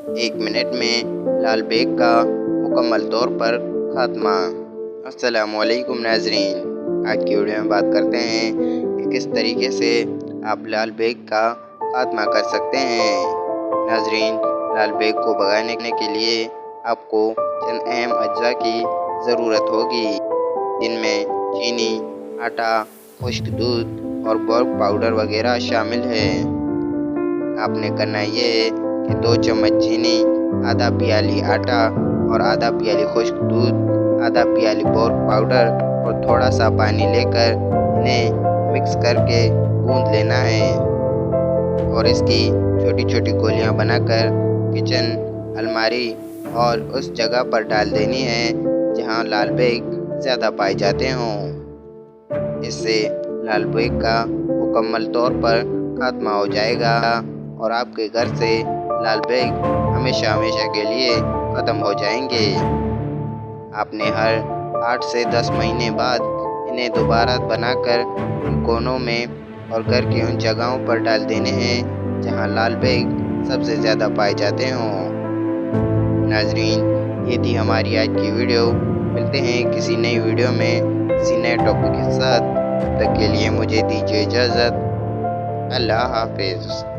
1 minute में लाल bag का मुकम्मल तौर पर खात्मा। अस्सलामुअलैकुम नाज़रीन, आज की वीडियो में बात करते हैं कि किस तरीके से आप लाल बेग का खात्मा कर सकते हैं। नाज़रीन, लाल बेग को भगाने के लिए आपको चंद अहम अज्जा की ज़रूरत होगी, जिनमें चीनी, आटा, खुश्क दूध और बोर्क पाउडर वगैरह शामिल है। आपने करना ये है कि 2 चम्मच चीनी, आधा प्याली आटा और आधा प्याली खुश्क दूध, आधा प्याली बोर्क पाउडर और थोड़ा सा पानी लेकर इन्हें मिक्स करके गूंद लेना है और इसकी छोटी छोटी गोलियां बनाकर किचन, अलमारी और उस जगह पर डाल देनी है जहां लाल बेग ज़्यादा पाए जाते हों। इससे लाल बेग का मुकम्मल तौर पर खात्मा हो जाएगा और आपके घर से लाल बेग हमेशा के लिए ख़त्म हो जाएंगे। आपने हर 8 से 10 महीने बाद इन्हें दोबारा बनाकर उन कोनों में और घर की उन जगहों पर डाल देने हैं जहां लाल बेग सबसे ज़्यादा पाए जाते हों। नाज़रीन, ये थी हमारी आज की वीडियो। मिलते हैं किसी नई वीडियो में किसी नए टॉपिक के साथ। तब तक के लिए मुझे दीजिए इजाज़त। अल्लाह हाफिज़।